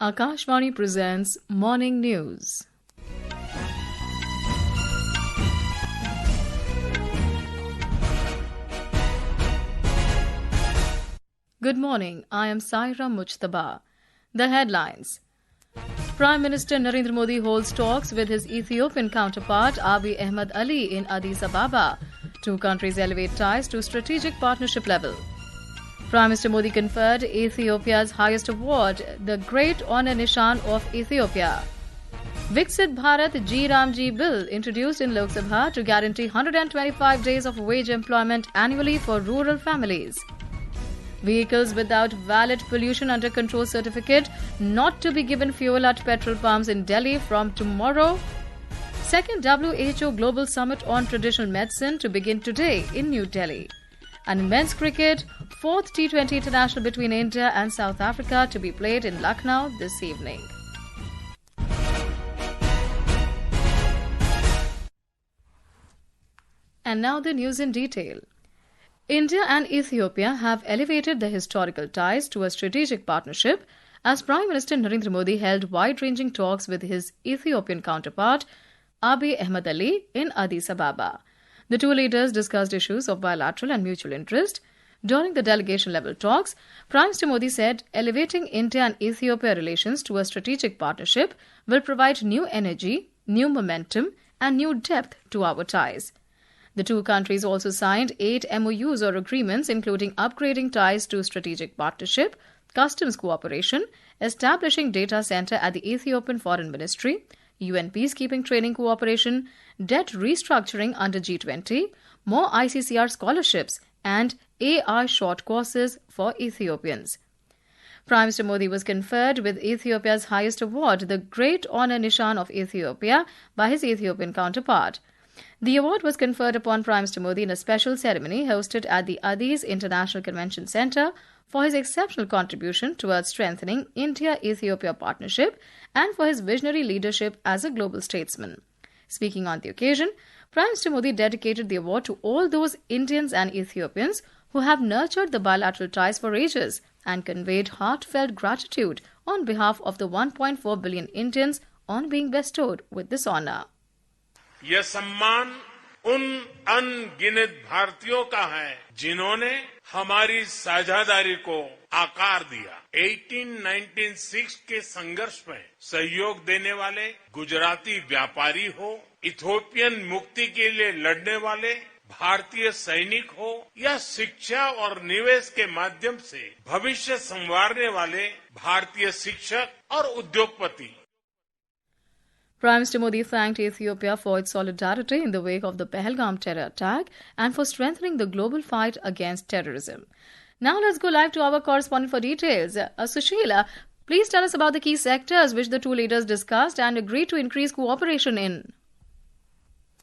Akashvani presents Morning News. Good morning, I am Saira Mujtaba. The headlines. Prime Minister Narendra Modi holds talks with his Ethiopian counterpart Abiy Ahmed Ali in Addis Ababa. Two countries elevate ties to strategic partnership level. Prime Minister Modi conferred Ethiopia's highest award, the Great Honor Nishan of Ethiopia. Viksit Bharat-G bill introduced in Lok Sabha to guarantee 125 days of wage employment annually for rural families. Vehicles without valid pollution under control certificate not to be given fuel at petrol pumps in Delhi from tomorrow. Second WHO Global Summit on Traditional Medicine to begin today in New Delhi. And in men's cricket, fourth T20 International between India and South Africa to be played in Lucknow this evening. And now the news in detail. India and Ethiopia have elevated their historical ties to a strategic partnership as Prime Minister Narendra Modi held wide-ranging talks with his Ethiopian counterpart Abiy Ahmed Ali in Addis Ababa. The two leaders discussed issues of bilateral and mutual interest. During the delegation-level talks, Prime Minister Modi said elevating India and Ethiopia relations to a strategic partnership will provide new energy, new momentum, and new depth to our ties. The two countries also signed 8 MOUs or agreements, including upgrading ties to strategic partnership, customs cooperation, establishing data center at the Ethiopian Foreign Ministry, UN peacekeeping training cooperation, debt restructuring under G20, more ICCR scholarships, and AI short courses for Ethiopians. Prime Minister Modi was conferred with Ethiopia's highest award, the Great Honor Nishan of Ethiopia, by his Ethiopian counterpart. The award was conferred upon Prime Minister Modi in a special ceremony hosted at the Addis International Convention Centre for his exceptional contribution towards strengthening India-Ethiopia partnership and for his visionary leadership as a global statesman. Speaking on the occasion, Prime Minister Modi dedicated the award to all those Indians and Ethiopians who have nurtured the bilateral ties for ages and conveyed heartfelt gratitude on behalf of the 1.4 billion Indians on being bestowed with this honour. यह सम्मान उन अनगिनत भारतीयों का है जिन्होंने हमारी साझेदारी को आकार दिया। 1896 के संघर्ष में सहयोग देने वाले गुजराती व्यापारी हो, इथोपियन मुक्ति के लिए लड़ने वाले भारतीय सैनिक हो या शिक्षा और निवेश के माध्यम से भविष्य संवारने वाले भारतीय शिक्षक और उद्योगपति। Prime Minister Modi thanked Ethiopia for its solidarity in the wake of the Pahalgam terror attack and for strengthening the global fight against terrorism. Now let's go live to our correspondent for details. Sushila, please tell us about the key sectors which the two leaders discussed and agreed to increase cooperation in.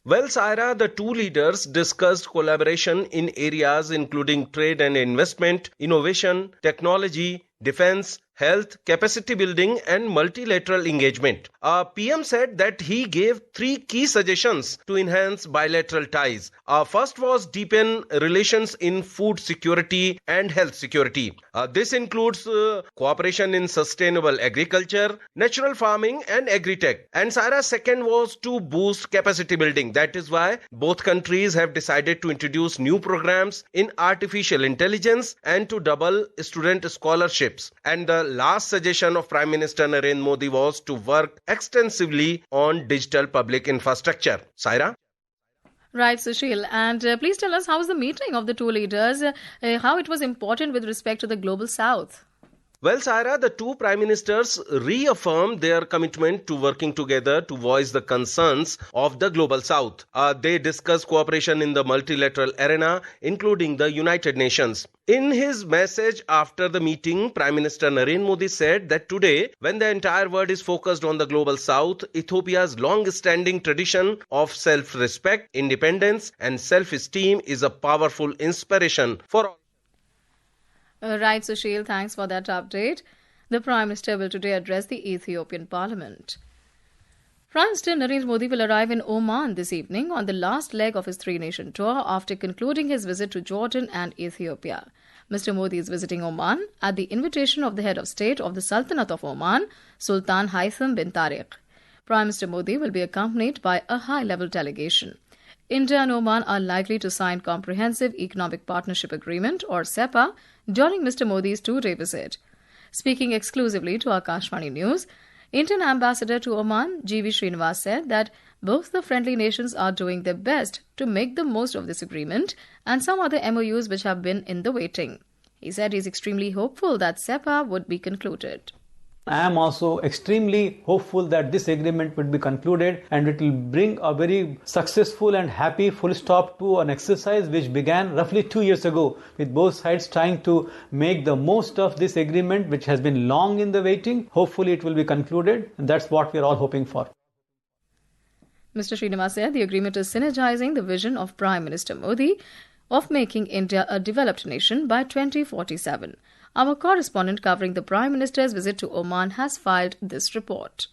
Well, Saira, the two leaders discussed collaboration in areas including trade and investment, innovation, technology, defense, health, capacity building and multilateral engagement. PM said that he gave 3 key suggestions to enhance bilateral ties. First was deepen relations in food security and health security. This includes cooperation in sustainable agriculture, natural farming and agri-tech. And Saira, second was to boost capacity building. That is why both countries have decided to introduce new programs in artificial intelligence and to double student scholarships. And the last suggestion of Prime Minister Narendra Modi was to work extensively on digital public infrastructure. Saira? Right, Sushil. And please tell us how was the meeting of the two leaders, how it was important with respect to the Global South. Well, Saira, the two prime ministers reaffirmed their commitment to working together to voice the concerns of the Global South. They discussed cooperation in the multilateral arena, including the United Nations. In his message after the meeting, Prime Minister Narendra Modi said that today, when the entire world is focused on the Global South, Ethiopia's long-standing tradition of self-respect, independence and self-esteem is a powerful inspiration for all. Right, Sushil, thanks for that update. The Prime Minister will today address the Ethiopian Parliament. Prime Minister Narendra Modi will arrive in Oman this evening on the last leg of his 3-nation tour after concluding his visit to Jordan and Ethiopia. Mr. Modi is visiting Oman at the invitation of the head of state of the Sultanate of Oman, Sultan Haitham bin Tariq. Prime Minister Modi will be accompanied by a high-level delegation. India and Oman are likely to sign Comprehensive Economic Partnership Agreement or CEPA during Mr. Modi's two-day visit. Speaking exclusively to Akashvani News, Indian Ambassador to Oman, G.V. Srinivas, said that both the friendly nations are doing their best to make the most of this agreement and some other MOUs which have been in the waiting. He said he is extremely hopeful that CEPA would be concluded. I am also extremely hopeful that this agreement will be concluded and it will bring a very successful and happy full stop to an exercise which began roughly 2 years ago, with both sides trying to make the most of this agreement which has been long in the waiting. Hopefully it will be concluded, and that's what we are all hoping for. Mr. Srinivas said the agreement is synergizing the vision of Prime Minister Modi of making India a developed nation by 2047. Our correspondent covering the Prime Minister's visit to Oman has filed this report.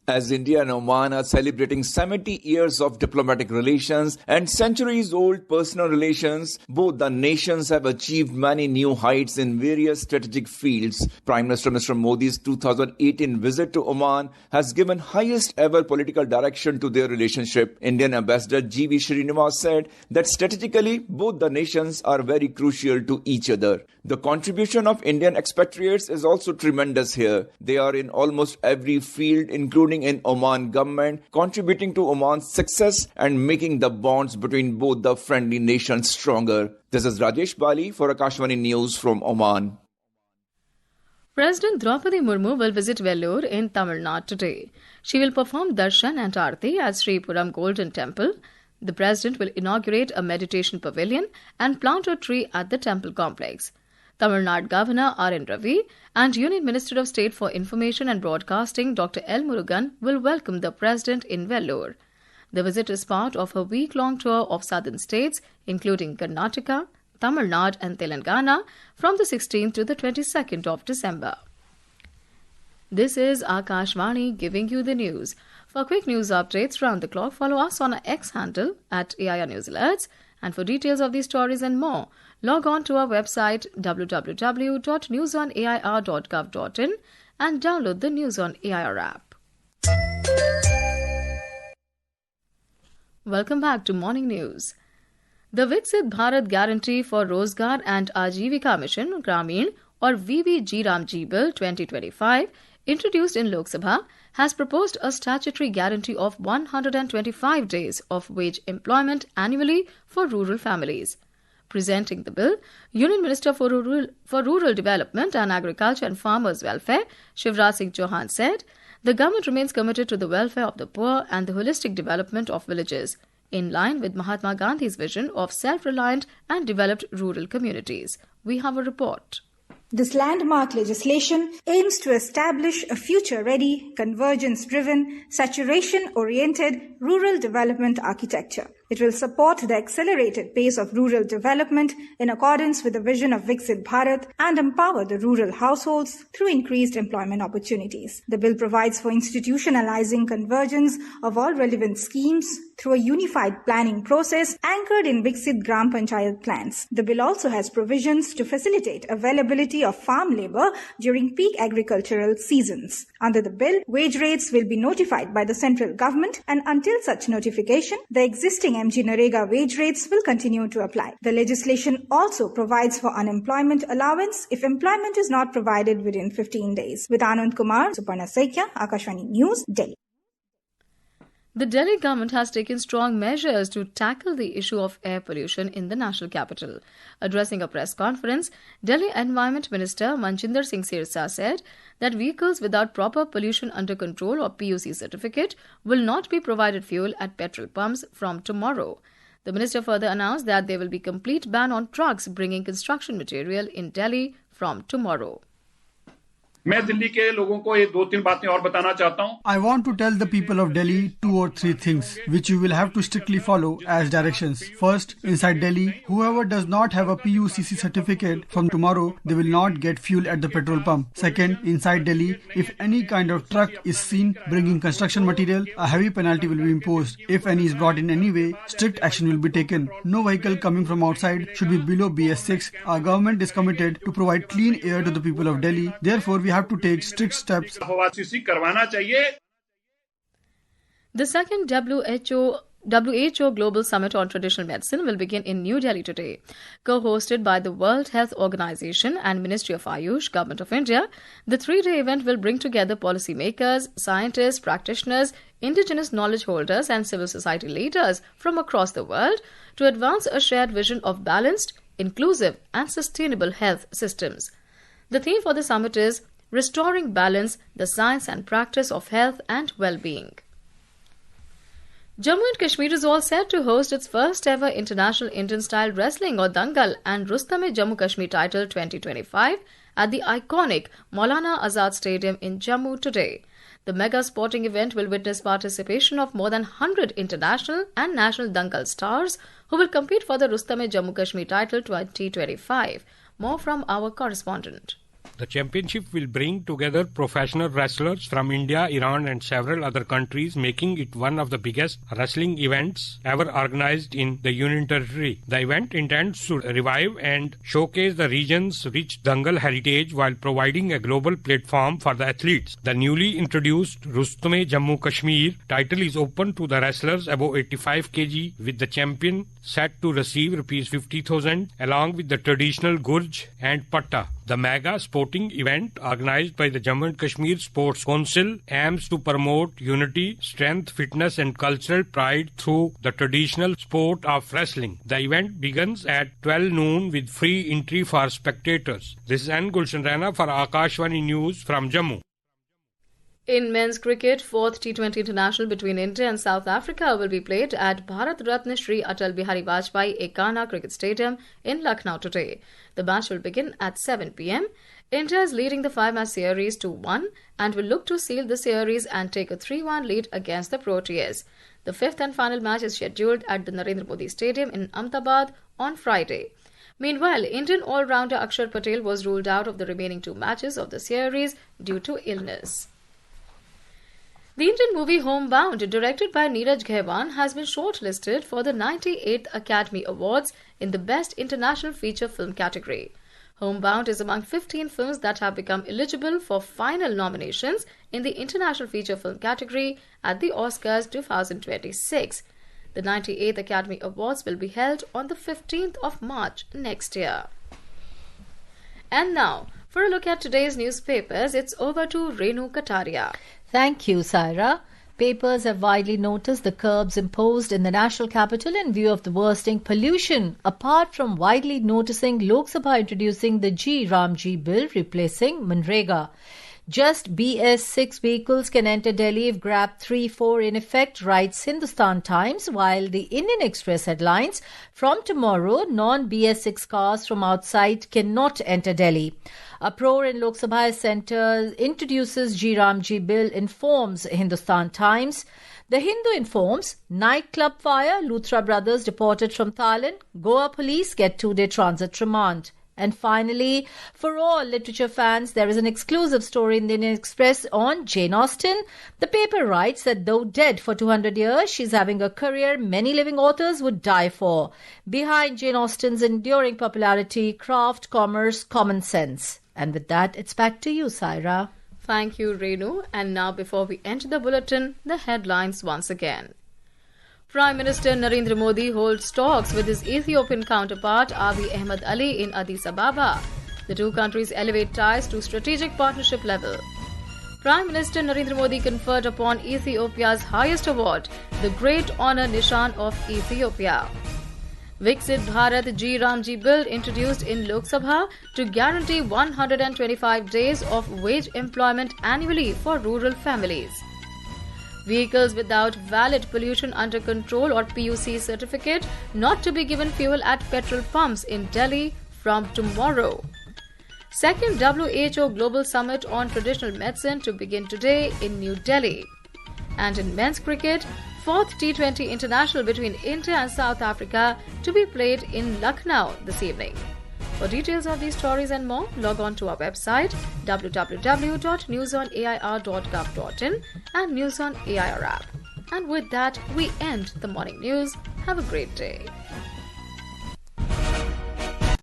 As India and Oman are celebrating 70 years of diplomatic relations and centuries-old personal relations, both the nations have achieved many new heights in various strategic fields. Prime Minister Mr. Modi's 2018 visit to Oman has given highest ever political direction to their relationship. Indian Ambassador G.V. Srinivas said that strategically, both the nations are very crucial to each other. The contribution of Indian expatriates is also tremendous here. They are in almost every field, including in Oman government, contributing to Oman's success and making the bonds between both the friendly nations stronger. This is Rajesh Bali for Akashvani News from Oman. President Draupadi Murmu will visit Vellore in Tamil Nadu today. She will perform darshan and aarti at Sri Puram Golden Temple. The President will inaugurate a meditation pavilion and plant a tree at the temple complex. Tamil Nadu Governor R.N. Ravi and Union Minister of State for Information and Broadcasting Dr. L. Murugan will welcome the President in Vellore. The visit is part of a week-long tour of southern states, including Karnataka, Tamil Nadu and Telangana from the 16th to the 22nd of December. This is Akashvani giving you the news. For quick news updates round the clock, follow us on our X handle at AIR News Alerts. And for details of these stories and more, log on to our website www.newsonair.gov.in and download the News on AIR app. Welcome back to Morning News. The Viksit Bharat Guarantee for Rozgar and Ajivika Mission Gramin or VBG Bill 2025 introduced in Lok Sabha has proposed a statutory guarantee of 125 days of wage employment annually for rural families. Presenting the bill, Union Minister for Rural Development and Agriculture and Farmers' Welfare, Shivraj Singh Chauhan, said the government remains committed to the welfare of the poor and the holistic development of villages, in line with Mahatma Gandhi's vision of self-reliant and developed rural communities. We have a report. This landmark legislation aims to establish a future-ready, convergence-driven, saturation-oriented rural development architecture. It will support the accelerated pace of rural development in accordance with the vision of Viksit Bharat and empower the rural households through increased employment opportunities. The bill provides for institutionalizing convergence of all relevant schemes through a unified planning process anchored in Viksit Gram Panchayat plans. The bill also has provisions to facilitate availability of farm labor during peak agricultural seasons. Under the bill, wage rates will be notified by the central government, and until such notification, the existing MG Narega wage rates will continue to apply. The legislation also provides for unemployment allowance if employment is not provided within 15 days. With Anand Kumar, Suparna Saikia, Akashvani News, Delhi. The Delhi government has taken strong measures to tackle the issue of air pollution in the national capital. Addressing a press conference, Delhi Environment Minister Manjinder Singh Sirsa said that vehicles without proper pollution under control or PUC certificate will not be provided fuel at petrol pumps from tomorrow. The minister further announced that there will be complete ban on trucks bringing construction material in Delhi from tomorrow. मैं दिल्ली के लोगों को ये 2-3 बातें और बताना चाहता हूँ. I want to tell the people of Delhi 2 or 3 things which you will have to strictly follow as directions. First, inside Delhi, whoever does not have a PUCC certificate from tomorrow, they will not get fuel at the petrol pump. Second, inside Delhi, if any kind of truck is seen bringing construction material, a heavy penalty will be imposed. If any is brought in any way, strict action will be taken. No vehicle coming from outside should be below BS6. Our government is committed to provide clean air to the people of Delhi. Therefore, we have to take strict steps. The second WHO Global Summit on Traditional Medicine will begin in New Delhi today. Co-hosted by the World Health Organization and Ministry of Ayush, Government of India, the 3-day event will bring together policymakers, scientists, practitioners, indigenous knowledge holders and civil society leaders from across the world to advance a shared vision of balanced, inclusive and sustainable health systems. The theme for the summit is Restoring Balance, the Science and Practice of Health and Well-being. Jammu and Kashmir is all set to host its first ever International Indian-style wrestling or Dangal and Rustam-e-Jammu Kashmir title 2025 at the iconic Maulana Azad Stadium in Jammu today. The mega sporting event will witness participation of more than 100 international and national Dangal stars who will compete for the Rustam-e-Jammu Kashmir title 2025. More from our correspondent. The championship will bring together professional wrestlers from India, Iran and several other countries, making it one of the biggest wrestling events ever organized in the Union Territory. The event intends to revive and showcase the region's rich Dangal heritage while providing a global platform for the athletes. The newly introduced Rustam-e-Jammu Kashmir title is open to the wrestlers above 85 kg, with the champion set to receive Rs 50,000 along with the traditional Gurj and Patta. The mega sporting event organized by the Jammu and Kashmir Sports Council aims to promote unity, strength, fitness and cultural pride through the traditional sport of wrestling. The event begins at 12 noon with free entry for spectators. This is N. Gulshan Rana for Akashvani News from Jammu. In men's cricket, 4th T20 International between India and South Africa will be played at Bharat Ratna Shri Atal Bihari Vajpayee Ekana Cricket Stadium in Lucknow today. The match will begin at 7 p.m. India is leading the 5-match series 2-1 and will look to seal the series and take a 3-1 lead against the Proteas. The 5th and final match is scheduled at the Narendra Modi Stadium in Ahmedabad on Friday. Meanwhile, Indian all-rounder Akshar Patel was ruled out of the remaining 2 matches of the series due to illness. The Indian movie Homebound, directed by Neeraj Ghaiwan, has been shortlisted for the 98th Academy Awards in the Best International Feature Film category. Homebound is among 15 films that have become eligible for final nominations in the International Feature Film category at the Oscars 2026. The 98th Academy Awards will be held on the 15th of March next year. And now, for a look at today's newspapers, it's over to Renu Kataria. Thank you, Saira. Papers have widely noticed the curbs imposed in the national capital in view of the worsening pollution, apart from widely noticing Lok Sabha introducing the G bill replacing Manrega. Just BS6 vehicles can enter Delhi if GRAB 3-4 in effect, writes Hindustan Times, while the Indian Express headlines, from tomorrow, non-BS6 cars from outside cannot enter Delhi. Uproar in Lok Sabha Centre introduces G bill, informs Hindustan Times. The Hindu informs, nightclub fire, Luthra brothers deported from Thailand, Goa police get 2-day transit remand. And finally, for all literature fans, there is an exclusive story in the Indian Express on Jane Austen. The paper writes that though dead for 200 years, she's having a career many living authors would die for. Behind Jane Austen's enduring popularity, craft, commerce, common sense. And with that, it's back to you, Saira. Thank you, Renu. And now, before we enter the bulletin, the headlines once again. Prime Minister Narendra Modi holds talks with his Ethiopian counterpart Abiy Ahmed Ali in Addis Ababa. The two countries elevate ties to strategic partnership level. Prime Minister Narendra Modi conferred upon Ethiopia's highest award, the Great Honour Nishan of Ethiopia. Viksit Bharat-G bill introduced in Lok Sabha to guarantee 125 days of wage employment annually for rural families. Vehicles without valid pollution under control or PUC certificate not to be given fuel at petrol pumps in Delhi from tomorrow. Second WHO Global Summit on Traditional Medicine to begin today in New Delhi. And in men's cricket, fourth T20 International between India and South Africa to be played in Lucknow this evening. For details of these stories and more, log on to our website www.newsonair.gov.in and News on AIR app. And with that, we end the morning news. Have a great day.